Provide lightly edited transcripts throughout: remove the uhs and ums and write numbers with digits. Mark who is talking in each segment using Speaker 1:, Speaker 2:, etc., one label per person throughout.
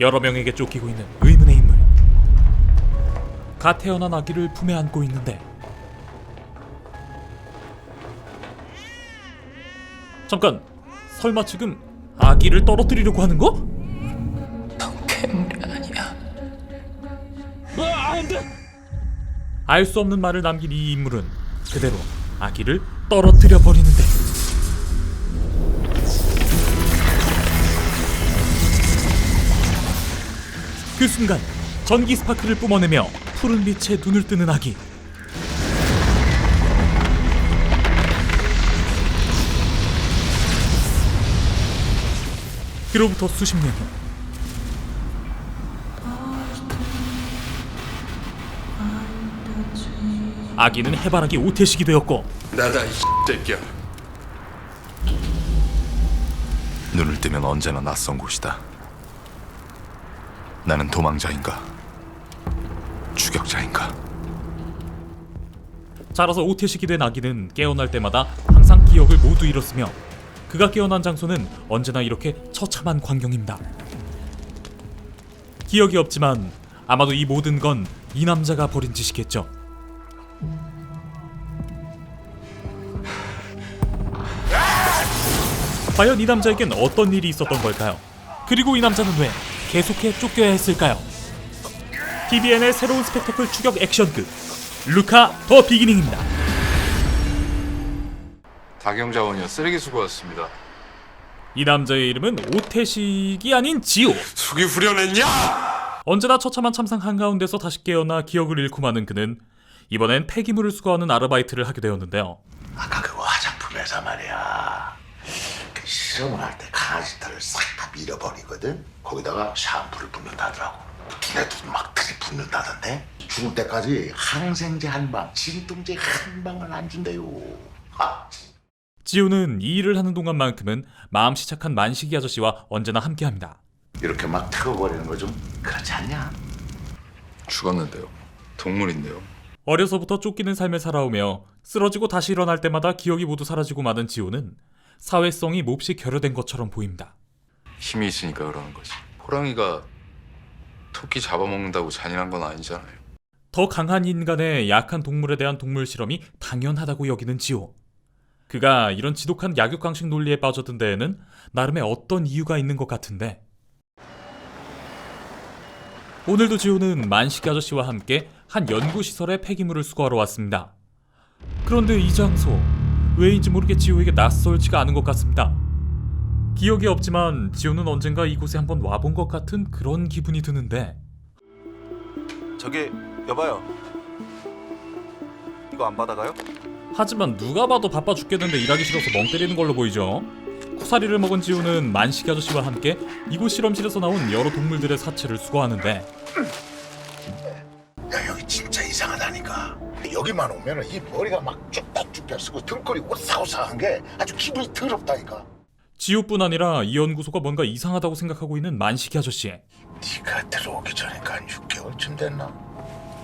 Speaker 1: 여러 명에게 쫓기고 있는 의문의 인물. 갓 태어난 아기를 품에 안고 있는데 잠깐, 설마 지금 아기를 떨어뜨리려고 하는 거?
Speaker 2: 넌 괴물이 아니야.
Speaker 1: 알 수 없는 말을 남긴 이 인물은 그대로 아기를 떨어뜨려 버리는데 그 순간 전기 스파크를 뿜어내며 푸른 빛에 눈을 뜨는 아기. 그로부터 수십 년 후 아기는 해바라기 오태식이 되었고
Speaker 3: 나다 이 새끼야. 눈을 뜨면 언제나 낯선 곳이다. 나는 도망자인가? 추격자인가?
Speaker 1: 자라서 오태식이 된 아기는 깨어날 때마다 항상 기억을 모두 잃었으며 그가 깨어난 장소는 언제나 이렇게 처참한 광경입니다. 기억이 없지만 아마도 이 모든 건 이 남자가 벌인 짓이겠죠. 과연 이 남자에겐 어떤 일이 있었던 걸까요? 그리고 이 남자는 왜 계속해 쫓겨야 했을까요? TVN의 새로운 스펙터클 추격 액션급 루카 더 비기닝입니다.
Speaker 3: 다경자원이요, 쓰레기 수거 왔습니다.
Speaker 1: 이 남자의 이름은 오태식이 아닌 지호.
Speaker 3: 수기 후련했냐?
Speaker 1: 언제나 처참한 참상 한가운데서 다시 깨어나 기억을 잃고 마는 그는 이번엔 폐기물을 수거하는 아르바이트를 하게 되었는데요.
Speaker 4: 아까 그 화장품 회사 말이야. 그 실험을 할 때 강아지 털을 싹 다 밀어버리거든. 거기다가 샴푸를 붓는다더라고. 두뇌도 막 들이붓는다던데. 죽을 때까지 항생제 한 방, 진통제 한 방을 안 준대요.
Speaker 1: 지호는 이 일을 하는 동안만큼은 마음씨 착한 만식이 아저씨와 언제나 함께합니다.
Speaker 4: 이렇게 막 태워버리는 거 좀 그렇지 않냐?
Speaker 3: 죽었는데요. 동물인데요.
Speaker 1: 어려서부터 쫓기는 삶을 살아오며 쓰러지고 다시 일어날 때마다 기억이 모두 사라지고 마는 지호는 사회성이 몹시 결여된 것처럼 보입니다.
Speaker 3: 힘이 있으니까 그러는 거지. 호랑이가 토끼 잡아먹는다고 잔인한 건 아니잖아요.
Speaker 1: 더 강한 인간의 약한 동물에 대한 동물 실험이 당연하다고 여기는 지호. 그가 이런 지독한 약육강식 논리에 빠져든 데에는 나름의 어떤 이유가 있는 것 같은데 오늘도 지호는 만식이 아저씨와 함께 한 연구시설에 폐기물을 수거하러 왔습니다. 그런데 이 장소 왜인지 모르게 지호에게 낯설지가 않은 것 같습니다. 기억이 없지만 지호는 언젠가 이곳에 한번 와본 것 같은 그런 기분이 드는데
Speaker 5: 저기 여봐요. 이거 안 받아가요?
Speaker 1: 하지만 누가 봐도 바빠 죽겠는데 일하기 싫어서 멍 때리는 걸로 보이죠. 쿠사리를 먹은 지호는 만식이 아저씨와 함께 이곳 실험실에서 나온 여러 동물들의 사체를 수거하는데
Speaker 4: 야, 여기 진짜 이상하다니까. 여기만 오면은 이 머리가 막 쭉딱쭉딱 쓰고 등골이 오싹오싹한 게 아주 기분이 더럽다니까.
Speaker 1: 지호뿐 아니라 이 연구소가 뭔가 이상하다고 생각하고 있는 만식이 아저씨.
Speaker 4: 네가 들어오기 전에가 한 6개월쯤 됐나?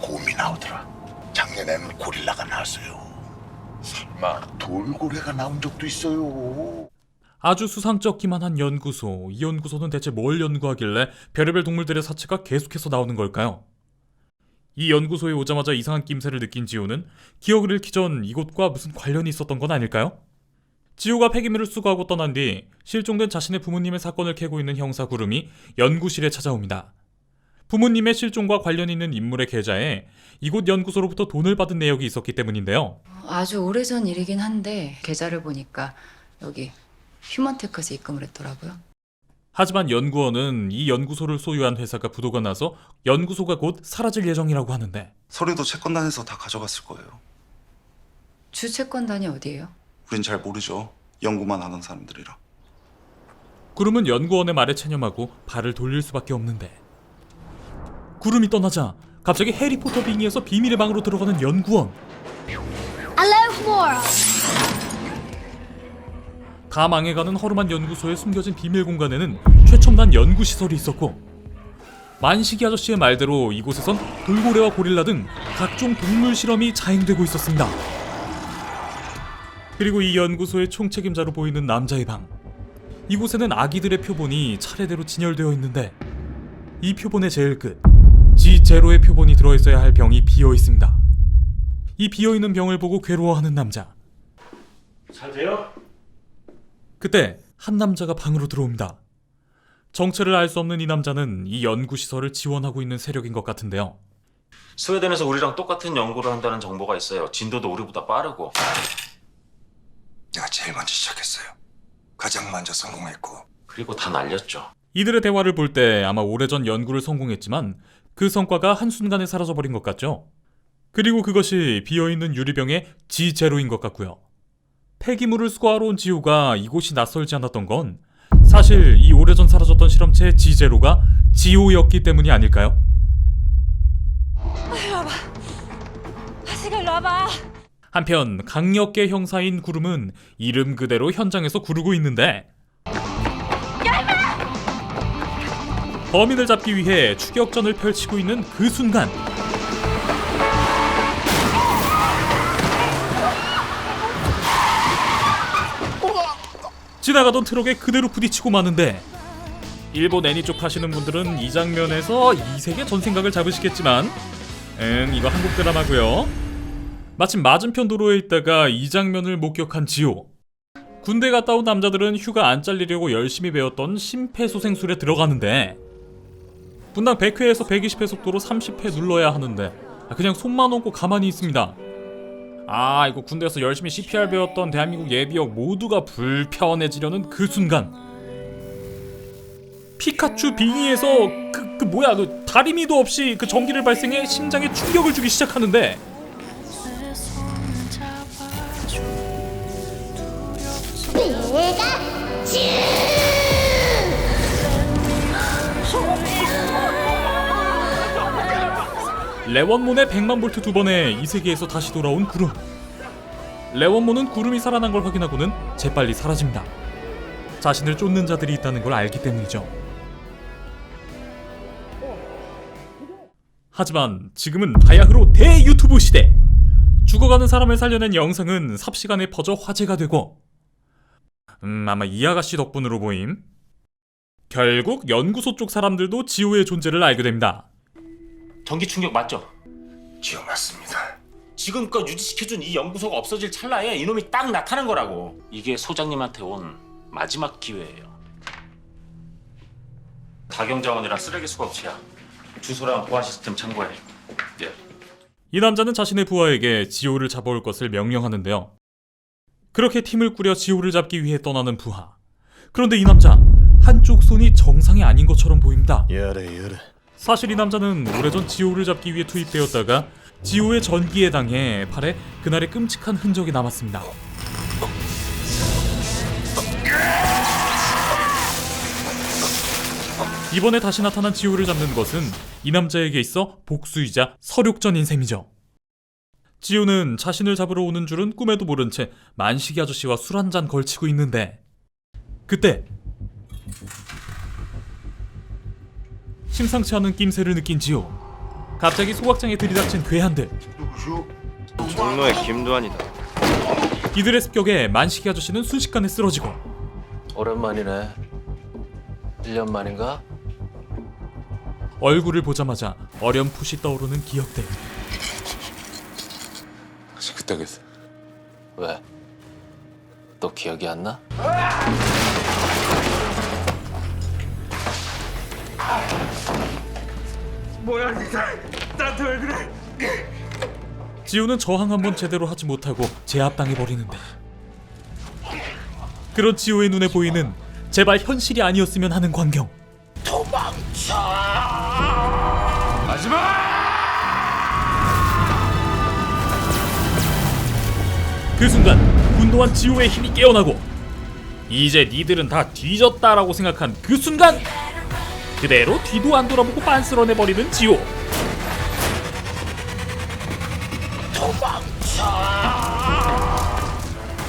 Speaker 4: 곰이 나오더라. 작년에는 고릴라가 나왔어요. 설마 돌고래가 나온 적도 있어요.
Speaker 1: 아주 수상쩍기만 한 연구소. 이 연구소는 대체 뭘 연구하길래 별의별 동물들의 사체가 계속해서 나오는 걸까요? 이 연구소에 오자마자 이상한 낌새를 느낀 지호는 기억을 잃기 전 이곳과 무슨 관련이 있었던 건 아닐까요? 지호가 폐기물을 수거하고 떠난 뒤 실종된 자신의 부모님의 사건을 캐고 있는 형사 구름이 연구실에 찾아옵니다. 부모님의 실종과 관련 있는 인물의 계좌에 이곳 연구소로부터 돈을 받은 내역이 있었기 때문인데요.
Speaker 2: 아주 오래전 일이긴 한데 계좌를 보니까 여기 휴먼테크에서 입금을 했더라고요.
Speaker 1: 하지만 연구원은 이 연구소를 소유한 회사가 부도가 나서 연구소가 곧 사라질 예정이라고 하는데
Speaker 5: 서류도 채권단에서 다 가져갔을 거예요.
Speaker 2: 주채권단이 어디예요?
Speaker 5: 우린 잘 모르죠. 연구만 하던 사람들이라.
Speaker 1: 구름은 연구원의 말에 체념하고 발을 돌릴 수밖에 없는데 구름이 떠나자 갑자기 해리포터 빙의에서 비밀의 방으로 들어가는 연구원. 다 망해가는 허름한 연구소에 숨겨진 비밀 공간에는 최첨단 연구시설이 있었고 만식이 아저씨의 말대로 이곳에선 돌고래와 고릴라 등 각종 동물 실험이 자행되고 있었습니다. 그리고 이 연구소의 총책임자로 보이는 남자의 방. 이곳에는 아기들의 표본이 차례대로 진열되어 있는데 이 표본의 제일 끝 G0의 표본이 들어있어야 할 병이 비어 있습니다. 이 비어 있는 병을 보고 괴로워하는 남자.
Speaker 6: 잘 돼요?
Speaker 1: 그때 한 남자가 방으로 들어옵니다. 정체를 알 수 없는 이 남자는 이 연구시설을 지원하고 있는 세력인 것 같은데요.
Speaker 6: 스웨덴에서 우리랑 똑같은 연구를 한다는 정보가 있어요. 진도도 우리보다 빠르고.
Speaker 7: 내가 제일 먼저 시작했어요. 가장 먼저 성공했고.
Speaker 6: 그리고 다 날렸죠.
Speaker 1: 이들의 대화를 볼 때 아마 오래전 연구를 성공했지만 그 성과가 한순간에 사라져버린 것 같죠. 그리고 그것이 비어있는 유리병의 G0인 것 같고요. 폐기물을 수거하러 온 지호가 이곳이 낯설지 않았던 건 사실 이 오래전 사라졌던 실험체 G0가 지호였기 때문이 아닐까요?
Speaker 8: 다시가 일로 와봐.
Speaker 1: 한편 강력계 형사인 구름은 이름 그대로 현장에서 구르고 있는데 범인을 잡기 위해 추격전을 펼치고 있는 그 순간 지나가던 트럭에 그대로 부딪히고 마는데 일본 애니 쪽 하시는 분들은 이 장면에서 이색의 전생각을 잡으시겠지만 이거 한국 드라마고요. 마침 맞은편 도로에 있다가 이 장면을 목격한 지호. 군대 갔다 온 남자들은 휴가 안 잘리려고 열심히 배웠던 심폐소생술에 들어가는데 분당 100회에서 120회 속도로 30회 눌러야 하는데 그냥 손만 얹고 가만히 있습니다. 이거 군대에서 열심히 CPR 배웠던 대한민국 예비역 모두가 불편해지려는 그 순간 피카츄 빙의에서 그 다리미도 없이 그 전기를 발생해 심장에 충격을 주기 시작하는데 레원몬의 100만 볼트 두 번에 이 세계에서 다시 돌아온 구름. 레원몬은 구름이 살아난 걸 확인하고는 재빨리 사라집니다. 자신을 쫓는 자들이 있다는 걸 알기 때문이죠. 하지만 지금은 바야흐로 대유튜브 시대. 죽어가는 사람을 살려낸 영상은 삽시간에 퍼져 화제가 되고 아마 이 아가씨 덕분으로 보임. 결국 연구소 쪽 사람들도 지호의 존재를 알게 됩니다.
Speaker 6: 전기 충격 맞죠?
Speaker 7: 지호 맞습니다.
Speaker 6: 지금껏 유지시켜준 이 연구소가 없어질 찰나에 이놈이 딱 나타난 거라고. 이게 소장님한테 온 마지막 기회예요. 다경자원이랑 쓰레기 수거업체야. 주소랑 보안 시스템 참고해. 예.
Speaker 1: 이 남자는 자신의 부하에게 지호를 잡아올 것을 명령하는데요. 그렇게 팀을 꾸려 지호를 잡기 위해 떠나는 부하. 그런데 이 남자 한쪽 손이 정상이 아닌 것처럼 보입니다. 사실 이 남자는 오래전 지호를 잡기 위해 투입되었다가 지호의 전기에 당해 팔에 그날의 끔찍한 흔적이 남았습니다. 이번에 다시 나타난 지호를 잡는 것은 이 남자에게 있어 복수이자 설욕전인 셈이죠. 지호는 자신을 잡으러 오는 줄은 꿈에도 모른 채 만식이 아저씨와 술 한잔 걸치고 있는데 그때 심상치 않은 낌새를 느낀 지호. 갑자기 소각장에 들이닥친 괴한들.
Speaker 9: 종로의 김두한이다.
Speaker 1: 이들의 습격에 만식이 아저씨는 순식간에 쓰러지고
Speaker 9: 오랜만이네. 1년 만인가?
Speaker 1: 얼굴을 보자마자 어렴풋이 떠오르는 기억들.
Speaker 3: 그때겠어.
Speaker 9: 왜? 또 기억이 안 나?
Speaker 1: 지호는 저항 한번 제대로 하지 못하고 제압당해버리는데 그런 지호의 눈에 보이는 제발 현실이 아니었으면 하는 광경. 그 순간 분노한 지호의 힘이 깨어나고 이제 니들은 다 뒤졌다라고 생각한 그 순간 그대로 뒤도 안 돌아보고 빤스러내버리는 지호.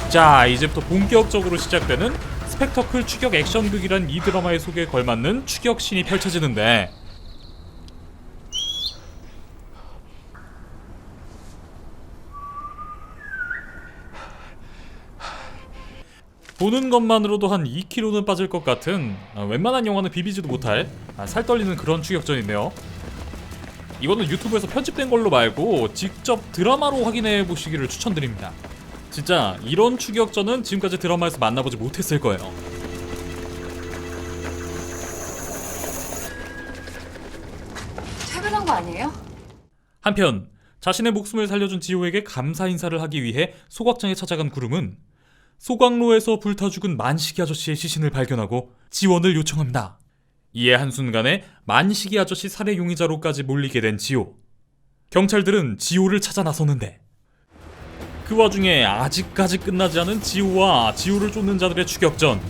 Speaker 1: 자, 이제부터 본격적으로 시작되는 스펙터클 추격 액션극이란 이 드라마의 속에 걸맞는 추격신이 펼쳐지는데 보는 것만으로도 한 2kg는 빠질 것 같은 웬만한 영화는 비비지도 못할 살 떨리는 그런 추격전인데요. 이거는 유튜브에서 편집된 걸로 말고 직접 드라마로 확인해 보시기를 추천드립니다. 진짜 이런 추격전은 지금까지 드라마에서 만나보지 못했을 거예요.
Speaker 2: 퇴근한 거 아니에요?
Speaker 1: 한편 자신의 목숨을 살려준 지호에게 감사 인사를 하기 위해 소각장에 찾아간 구름은 소각로에서 불타 죽은 만식이 아저씨의 시신을 발견하고 지원을 요청합니다. 이에 한순간에 만식이 아저씨 살해 용의자로까지 몰리게 된 지호. 경찰들은 지호를 찾아 나섰는데 그 와중에 아직까지 끝나지 않은 지호와 지호를 쫓는 자들의 추격전.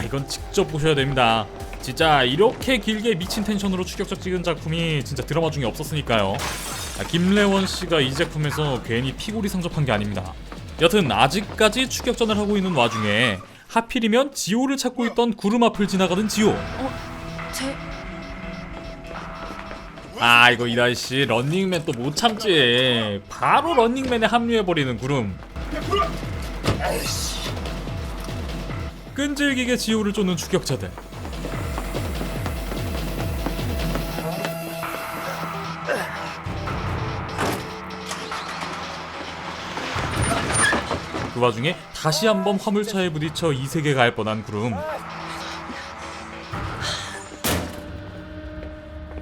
Speaker 1: 이건 직접 보셔야 됩니다. 진짜 이렇게 길게 미친 텐션으로 추격작 찍은 작품이 진짜 드라마 중에 없었으니까요. 김래원 씨가 이 작품에서 괜히 피골이 상접한 게 아닙니다. 여튼 아직까지 추격전을 하고 있는 와중에 하필이면 지호를 찾고 있던 구름 앞을 지나가던 지호. 이거 이다희씨 런닝맨 또 못 참지. 바로 런닝맨에 합류해버리는 구름. 끈질기게 지호를 쫓는 추격자들. 그 와중에 다시 한번 화물차에 부딪혀 이세계 갈 뻔한 구름.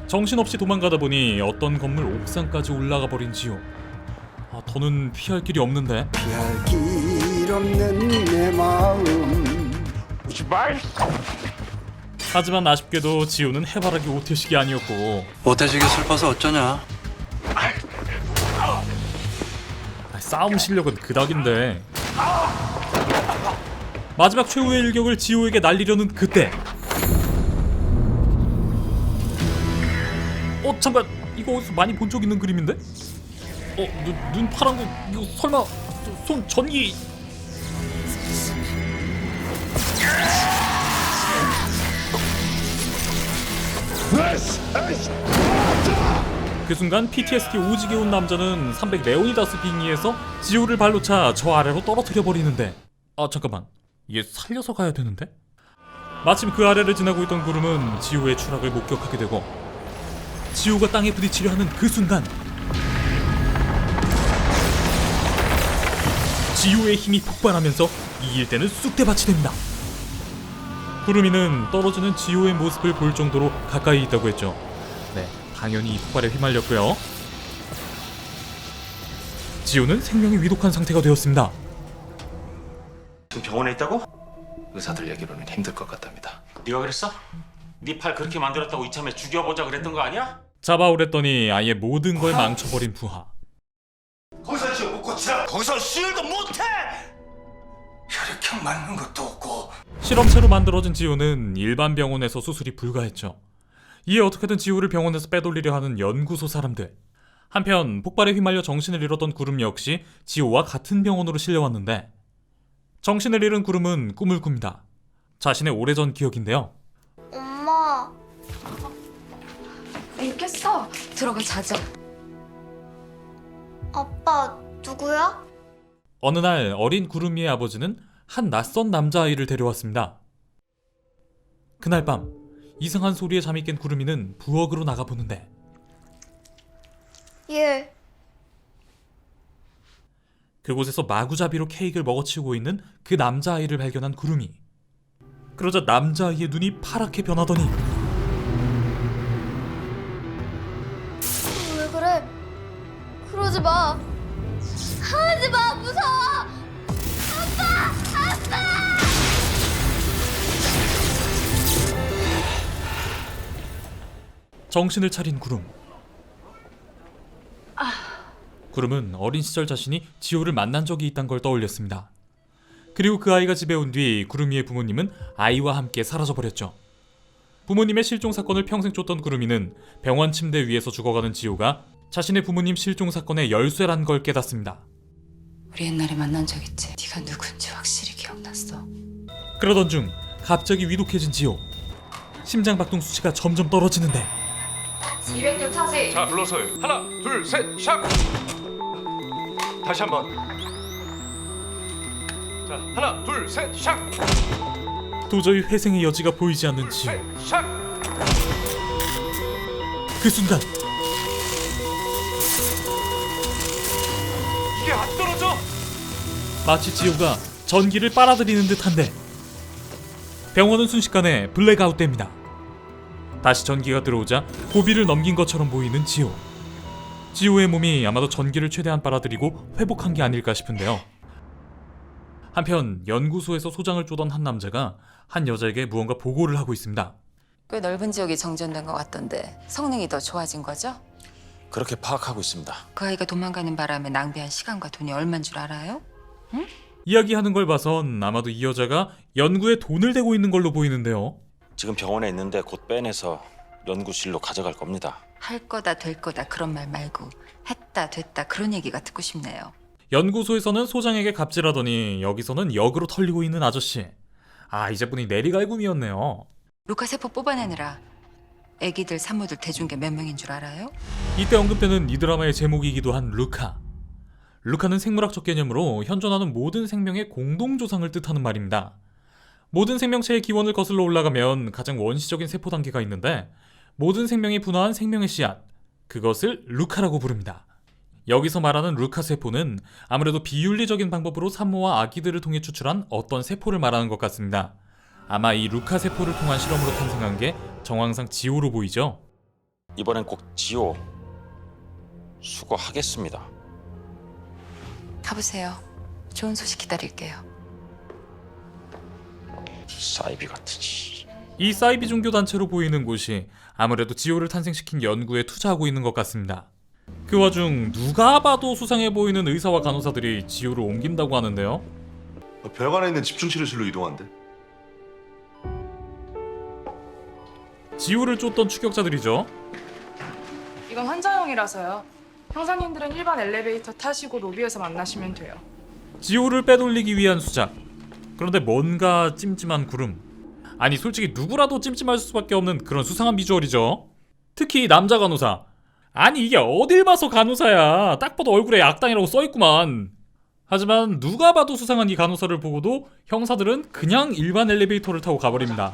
Speaker 1: 정신없이 도망가다 보니 어떤 건물 옥상까지 올라가 버린 지호. 더는 피할 길이 없는데.
Speaker 10: 피할 길 없는 내 마음.
Speaker 1: 하지만 아쉽게도 지호는 해바라기 오태식이 아니었고.
Speaker 10: 오태식이 슬퍼서 어쩌냐.
Speaker 1: 싸움 실력은 그닥인데. 마지막 최후의 일격을 지호에게 날리려는 그때. 잠깐, 이거 어디서 많이 본 적 있는 그림인데? 눈 파란 거 이거 설마 손 전기? 그 순간 PTSD 오지게 온 남자는 300 레오니다스 빙의에서 지호를 발로 차 저 아래로 떨어뜨려 버리는데. 잠깐만, 얘 살려서 가야 되는데? 마침 그 아래를 지나고 있던 구름은 지호의 추락을 목격하게 되고 지호가 땅에 부딪히려 하는 그 순간 지호의 힘이 폭발하면서 이 일대는 쑥대밭이 됩니다. 구름이는 떨어지는 지호의 모습을 볼 정도로 가까이 있다고 했죠. 네, 당연히 이 폭발에 휘말렸고요. 지호는 생명이 위독한 상태가 되었습니다.
Speaker 6: 지금 병원에 있다고?
Speaker 9: 의사들 얘기로는 힘들 것 같답니다.
Speaker 6: 네가 그랬어? 네 팔 그렇게 만들었다고 이참에 죽여보자 그랬던 거 아니야?
Speaker 1: 잡아오랬더니 아예 모든 걸 망쳐버린 부하.
Speaker 7: 거기서 지금 못 고치라. 거기서 수혈도 못해. 혈액형 맞는 것도 없고.
Speaker 1: 실험체로 만들어진 지호는 일반 병원에서 수술이 불가했죠. 이에 어떻게든 지호를 병원에서 빼돌리려 하는 연구소 사람들. 한편 폭발에 휘말려 정신을 잃었던 구름 역시 지호와 같은 병원으로 실려왔는데 정신을 잃은 구름은 꿈을 꿉니다. 자신의 오래전 기억인데요.
Speaker 8: 엄마.
Speaker 2: 왜 깼어? 들어가 자자.
Speaker 8: 아빠 누구야?
Speaker 1: 어느 날 어린 구름이의 아버지는 한 낯선 남자아이를 데려왔습니다. 그날 밤 이상한 소리에 잠이 깬 구름이는 부엌으로 나가보는데
Speaker 8: 얘.
Speaker 1: 그곳에서 마구잡이로 케이크를 먹어치우고 있는 그 남자아이를 발견한 구름이. 그러자 남자아이의 눈이 파랗게 변하더니
Speaker 8: 왜 그래? 그러지 마. 하지 마. 무서워.
Speaker 1: 정신을 차린 구름. 구름은 어린 시절 자신이 지호를 만난 적이 있다는 걸 떠올렸습니다. 그리고 그 아이가 집에 온 뒤 구름이의 부모님은 아이와 함께 사라져버렸죠. 부모님의 실종 사건을 평생 쫓던 구름이는 병원 침대 위에서 죽어가는 지호가 자신의 부모님 실종 사건의 열쇠란 걸 깨닫습니다.
Speaker 2: 우리 옛날에 만난 적 있지? 네가 누군지 확실히 기억났어.
Speaker 1: 그러던 중 갑자기 위독해진 지호. 심장 박동 수치가 점점 떨어지는데
Speaker 8: 200도 차지.
Speaker 7: 자, 불러서요. 하나, 둘, 셋, 샥. 다시 한번. 자, 하나, 둘, 셋, 샥!
Speaker 1: 도저히 회생의 여지가 보이지 않는 지호.
Speaker 7: 샥!
Speaker 1: 그 순간
Speaker 7: 이게 안 떨어져!
Speaker 1: 마치 지호가 전기를 빨아들이는 듯한데 병원은 순식간에 블랙아웃됩니다. 다시 전기가 들어오자 고비를 넘긴 것처럼 보이는 지호. 지호의 몸이 아마도 전기를 최대한 빨아들이고 회복한 게 아닐까 싶은데요. 한편 연구소에서 소장을 쪼던 한 남자가 한 여자에게 무언가 보고를 하고 있습니다.
Speaker 2: 꽤 넓은 지역이 정전된 것 같던데 성능이 더 좋아진 거죠?
Speaker 6: 그렇게 파악하고 있습니다.
Speaker 2: 그 아이가 도망가는 바람에 낭비한 시간과 돈이 얼마인 줄 알아요?
Speaker 1: 이야기하는 걸 봐선 아마도 이 여자가 연구에 돈을 대고 있는 걸로 보이는데요.
Speaker 6: 지금 병원에 있는데 곧 빼내서 연구실로 가져갈 겁니다.
Speaker 2: 할 거다 될 거다 그런 말 말고 했다 됐다 그런 얘기가 듣고 싶네요.
Speaker 1: 연구소에서는 소장에게 갑질하더니 여기서는 역으로 털리고 있는 아저씨. 아, 이제분이 내리갈굼이었네요.
Speaker 2: 루카 세포 뽑아내느라 애기들 산모들 대준 게 몇 명인 줄 알아요?
Speaker 1: 이때 언급되는 이 드라마의 제목이기도 한 루카. 루카는 생물학적 개념으로 현존하는 모든 생명의 공동조상을 뜻하는 말입니다. 모든 생명체의 기원을 거슬러 올라가면 가장 원시적인 세포 단계가 있는데 모든 생명이 분화한 생명의 씨앗, 그것을 루카라고 부릅니다. 여기서 말하는 루카 세포는 아무래도 비윤리적인 방법으로 산모와 아기들을 통해 추출한 어떤 세포를 말하는 것 같습니다. 아마 이 루카 세포를 통한 실험으로 탄생한 게 정황상 지호로 보이죠?
Speaker 6: 이번엔 꼭 지호 수거하겠습니다.
Speaker 2: 가보세요. 좋은 소식 기다릴게요.
Speaker 6: 사이비 같으지.
Speaker 1: 이 사이비 종교 단체로 보이는 곳이 아무래도 지호를 탄생시킨 연구에 투자하고 있는 것 같습니다. 그 와중 누가 봐도 수상해 보이는 의사와 간호사들이 지호를 옮긴다고 하는데요.
Speaker 5: 별관에 있는 집중치료실로 이동한대.
Speaker 1: 지호를 쫓던 추격자들이죠.
Speaker 11: 이건 환자용이라서요. 형사님들은 일반 엘리베이터 타시고 로비에서 만나시면 돼요.
Speaker 1: 지호를 빼돌리기 위한 수작. 그런데 뭔가 찜찜한 구름. 아니 솔직히 누구라도 찜찜할 수밖에 없는 그런 수상한 비주얼이죠. 특히 남자 간호사. 아니 이게 어딜 봐서 간호사야. 딱 봐도 얼굴에 악당이라고 써있구만. 하지만 누가 봐도 수상한 이 간호사를 보고도 형사들은 그냥 일반 엘리베이터를 타고 가버립니다.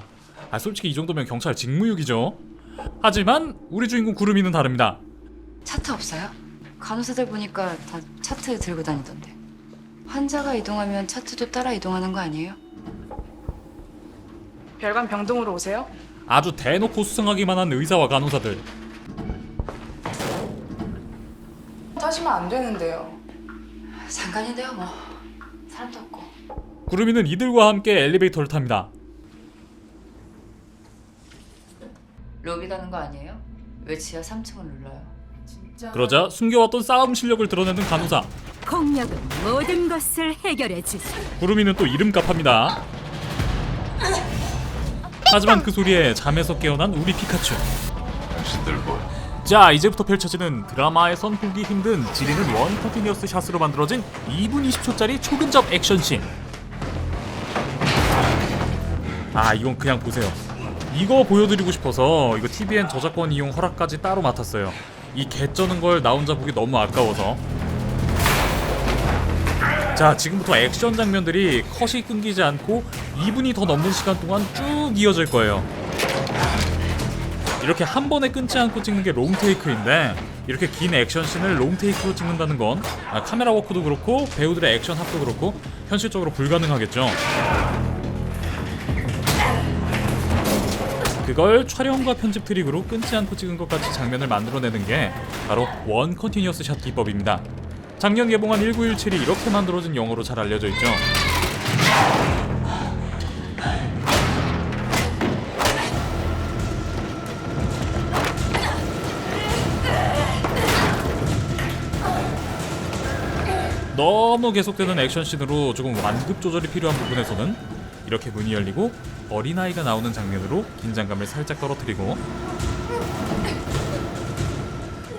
Speaker 1: 아 솔직히 이 정도면 경찰 직무유기죠. 하지만 우리 주인공 구름이는 다릅니다.
Speaker 2: 차트 없어요? 간호사들 보니까 다 차트 들고 다니던데. 환자가 이동하면 차트도 따라 이동하는 거 아니에요?
Speaker 11: 별관 병동으로 오세요.
Speaker 1: 아주 대놓고 수상하기만 한 의사와 간호사들.
Speaker 11: 타시면 안 되는데요.
Speaker 2: 상관인데요 뭐. 사람도 없고.
Speaker 1: 구름이는 이들과 함께 엘리베이터를 탑니다.
Speaker 2: 로비 가는 거 아니에요? 왜 지하 3층을 눌러요?
Speaker 1: 그러자 숨겨왔던 싸움 실력을 드러내는 간호사.
Speaker 8: 공력은 모든 것을 해결해 주지.
Speaker 1: 구름이는 또 이름값합니다. 하지만 그 소리에 잠에서 깨어난 우리 피카츄.
Speaker 3: 당신들 뭐
Speaker 1: 자, 이제부터 펼쳐지는 드라마에선 보기 힘든 지리는 원 컨티니어스 샷으로 만들어진 2분 20초짜리 초근접 액션씬. 아, 이건 그냥 보세요. 이거 보여드리고 싶어서 이거 TVN 저작권 이용 허락까지 따로 맡았어요. 이 개쩌는 걸 나 혼자 보기 너무 아까워서. 자, 지금부터 액션 장면들이 컷이 끊기지 않고 2분이 더 넘는 시간 동안 쭉 이어질 거예요. 이렇게 한 번에 끊지 않고 찍는 게 롱테이크인데 이렇게 긴 액션씬을 롱테이크로 찍는다는 건 카메라 워크도 그렇고 배우들의 액션 합도 그렇고 현실적으로 불가능하겠죠. 그걸 촬영과 편집 트릭으로 끊지 않고 찍은 것 같이 장면을 만들어내는 게 바로 원 컨티니어스 샷 기법입니다. 작년 개봉한 1917이 이렇게 만들어진 영어로 잘 알려져 있죠. 너무 계속되는 액션씬으로 조금 완급 조절이 필요한 부분에서는 이렇게 문이 열리고 어린아이가 나오는 장면으로 긴장감을 살짝 떨어뜨리고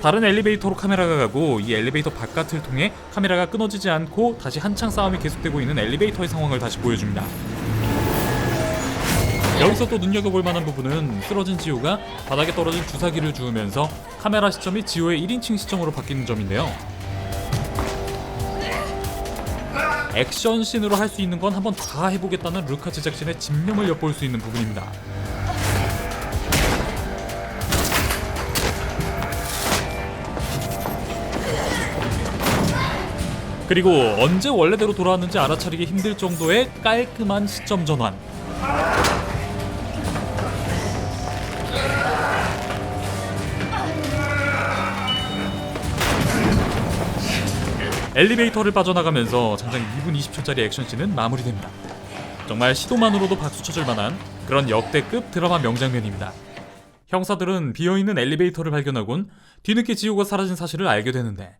Speaker 1: 다른 엘리베이터로 카메라가 가고 이 엘리베이터 바깥을 통해 카메라가 끊어지지 않고 다시 한창 싸움이 계속되고 있는 엘리베이터의 상황을 다시 보여줍니다. 여기서 또 눈여겨볼 만한 부분은 쓰러진 지호가 바닥에 떨어진 주사기를 주우면서 카메라 시점이 지호의 1인칭 시점으로 바뀌는 점인데요. 액션씬으로 할 수 있는 건 한번 다 해보겠다는 루카 제작진의 집념을 엿볼 수 있는 부분입니다. 그리고 언제 원래대로 돌아왔는지 알아차리기 힘들 정도의 깔끔한 시점 전환. 엘리베이터를 빠져나가면서 장장 2분 20초짜리 액션씬은 마무리됩니다. 정말 시도만으로도 박수 쳐줄 만한 그런 역대급 드라마 명장면입니다. 형사들은 비어있는 엘리베이터를 발견하곤 뒤늦게 지호가 사라진 사실을 알게 되는데,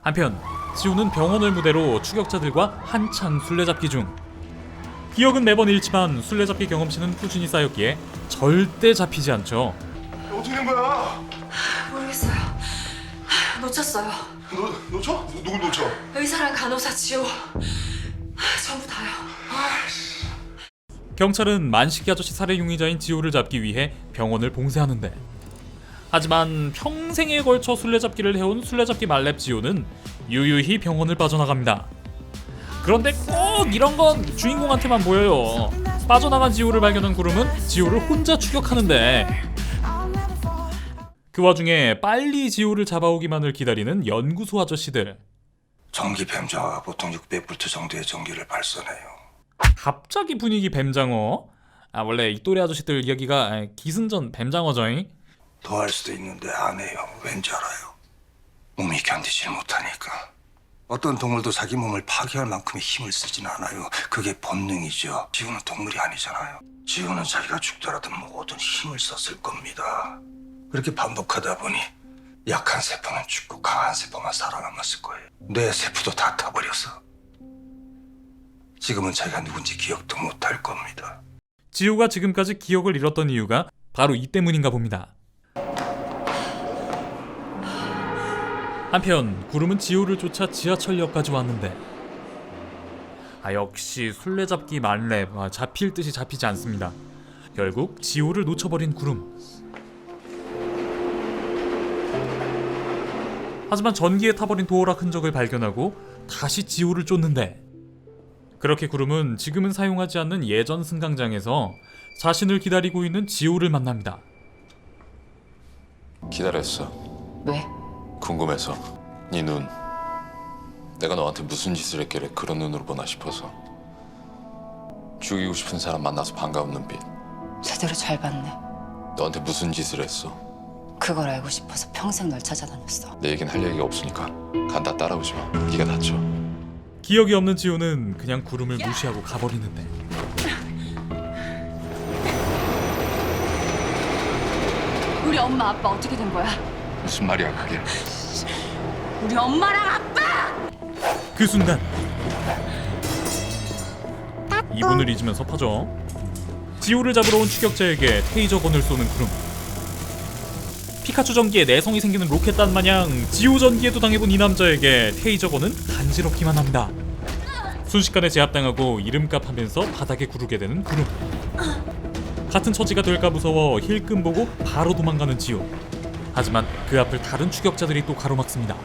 Speaker 1: 한편 지호는 병원을 무대로 추격자들과 한창 술래잡기 중. 기억은 매번 잃지만 술래잡기 경험치는 꾸준히 쌓였기에 절대 잡히지 않죠.
Speaker 5: 어떻게 된 거야?
Speaker 2: 모르겠어요. 놓쳤어요.
Speaker 5: 놓쳐? 누굴 놓쳐?
Speaker 2: 의사랑 간호사 지호 전부 다요.
Speaker 1: 경찰은 만식이 아저씨 살해 용의자인 지호를 잡기 위해 병원을 봉쇄하는데, 하지만 평생에 걸쳐 술래잡기를 해온 술래잡기 말렙 지호는 유유히 병원을 빠져나갑니다. 그런데 꼭 이런 건 주인공한테만 보여요. 빠져나간 지호를 발견한 구름은 지호를 혼자 추격하는데, 그 와중에 빨리 지호를 잡아오기만을 기다리는 연구소 아저씨들.
Speaker 7: 전기 뱀장어가 보통 600V 정도의 전기를 발산해요.
Speaker 1: 갑자기 분위기 뱀장어? 원래 이 또래 아저씨들 이야기가 기승전 뱀장어죠잉?
Speaker 7: 더 할 수도 있는데 안 해요. 왠지 알아요? 몸이 견디질 못하니까. 어떤 동물도 자기 몸을 파괴할 만큼의 힘을 쓰진 않아요. 그게 본능이죠. 지우는 동물이 아니잖아요. 지우는 자기가 죽더라도 모든 힘을 썼을 겁니다. 그렇게 반복하다 보니 약한 세포는 죽고 강한 세포만 살아남았을 거예요. 뇌 세포도 다 타버려서 지금은 자기가 누군지 기억도 못할 겁니다.
Speaker 1: 지호가 지금까지 기억을 잃었던 이유가 바로 이 때문인가 봅니다. 한편 구름은 지호를 쫓아 지하철역까지 왔는데, 역시 술래잡기 만렙, 잡힐 듯이 잡히지 않습니다. 결국 지호를 놓쳐버린 구름. 하지만 전기에 타버린 도어락 흔적을 발견하고 다시 지호를 쫓는데, 그렇게 구름은 지금은 사용하지 않는 예전 승강장에서 자신을 기다리고 있는 지호를 만납니다.
Speaker 3: 기다렸어.
Speaker 2: 왜?
Speaker 3: 궁금해서. 네 눈. 내가 너한테 무슨 짓을 했길래 그런 눈으로 보나 싶어서. 죽이고 싶은 사람 만나서 반가운 눈빛.
Speaker 2: 제대로 잘 봤네.
Speaker 3: 너한테 무슨 짓을 했어?
Speaker 2: 그걸 알고 싶어서 평생 널 찾아다녔어.
Speaker 3: 내 얘긴 할 얘기가 없으니까 간다 따라오지 마. 네가 다쳐.
Speaker 1: 기억이 없는 지호는 그냥 구름을 무시하고 가버리는데,
Speaker 2: 우리 엄마 아빠 어떻게 된 거야?
Speaker 3: 무슨 말이야 그게?
Speaker 2: 우리 엄마랑 아빠!
Speaker 1: 그 순간 2분을 잊으면서 퍼져 지호를 잡으러 온 추격자에게 테이저건을 쏘는 구름. 피카츄 전기에 내성이 생기는 로켓단 마냥 지호 전기에도 당해본 이 남자에게 테이저건은 간지럽기만 합니다. 순식간에 제압당하고 이름값 하면서 바닥에 구르게 되는 구름. 같은 처지가 될까 무서워 힐끔 보고 바로 도망가는 지호. 하지만 그 앞을 다른 추격자들이 또 가로막습니다.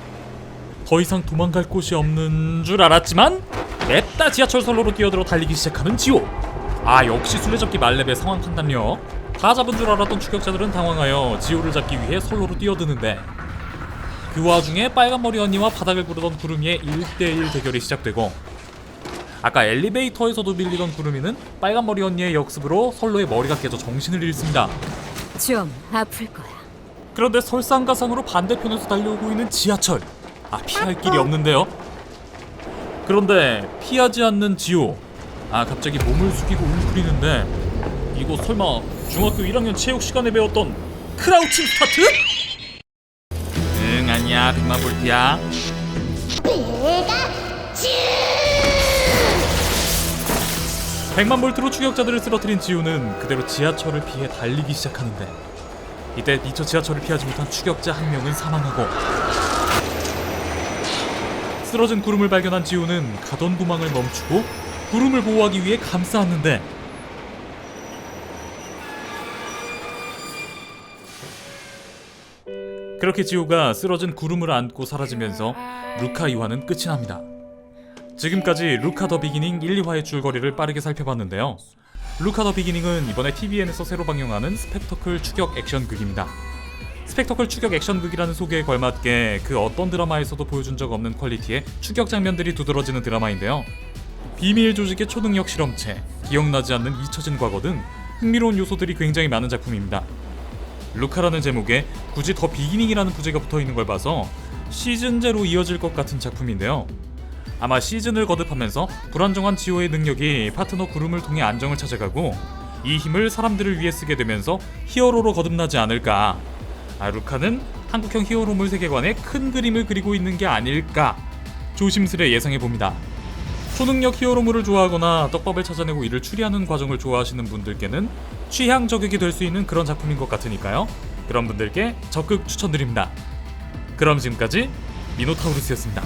Speaker 1: 더 이상 도망갈 곳이 없는 줄 알았지만 냅다 지하철 선로로 뛰어들어 달리기 시작하는 지호. 역시 술래잡기 말렙의 상황 판단력. 다 잡은 줄 알았던 추격자들은 당황하여 지호를 잡기 위해 선로로 뛰어드는데, 그 와중에 빨간머리 언니와 바닥을 구르던 구름이의 1대1 대결이 시작되고, 아까 엘리베이터에서도 밀리던 구름이는 빨간머리 언니의 역습으로 선로에 머리가 깨져 정신을 잃습니다.
Speaker 8: 좀 아플 거야.
Speaker 1: 그런데 설상가상으로 반대편에서 달려오고 있는 지하철. 피할 길이 없는데요. 그런데 피하지 않는 지호. 갑자기 몸을 숙이고 웅크리는데, 이거 설마 중학교 1학년 체육 시간에 배웠던 크라우칭 스타트? 아니야. 100만 볼트야. 100만 볼트로 추격자들을 쓰러뜨린 지호는 그대로 지하철을 피해 달리기 시작하는데, 이때 미처 지하철을 피하지 못한 추격자 한 명은 사망하고, 쓰러진 구름을 발견한 지호는 가던 도망을 멈추고 구름을 보호하기 위해 감싸 안는데, 그렇게 지호가 쓰러진 구름을 안고 사라지면서 루카 2화는 끝이 납니다. 지금까지 루카 더 비기닝 1, 2화의 줄거리를 빠르게 살펴봤는데요. 루카 더 비기닝은 이번에 TVN에서 새로 방영하는 스펙터클 추격 액션극입니다. 스펙터클 추격 액션극이라는 소개에 걸맞게 그 어떤 드라마에서도 보여준 적 없는 퀄리티의 추격 장면들이 두드러지는 드라마인데요. 비밀 조직의 초능력 실험체, 기억나지 않는 잊혀진 과거 등 흥미로운 요소들이 굉장히 많은 작품입니다. 루카라는 제목에 굳이 더 비기닝이라는 부제가 붙어있는 걸 봐서 시즌제로 이어질 것 같은 작품인데요. 아마 시즌을 거듭하면서 불안정한 지오의 능력이 파트너 구름을 통해 안정을 찾아가고 이 힘을 사람들을 위해 쓰게 되면서 히어로로 거듭나지 않을까. 루카는 한국형 히어로물 세계관의 큰 그림을 그리고 있는 게 아닐까 조심스레 예상해봅니다. 초능력 히어로물을 좋아하거나 떡밥을 찾아내고 이를 추리하는 과정을 좋아하시는 분들께는 취향 저격이 될 수 있는 그런 작품인 것 같으니까요. 그런 분들께 적극 추천드립니다. 그럼 지금까지 미노타우루스였습니다.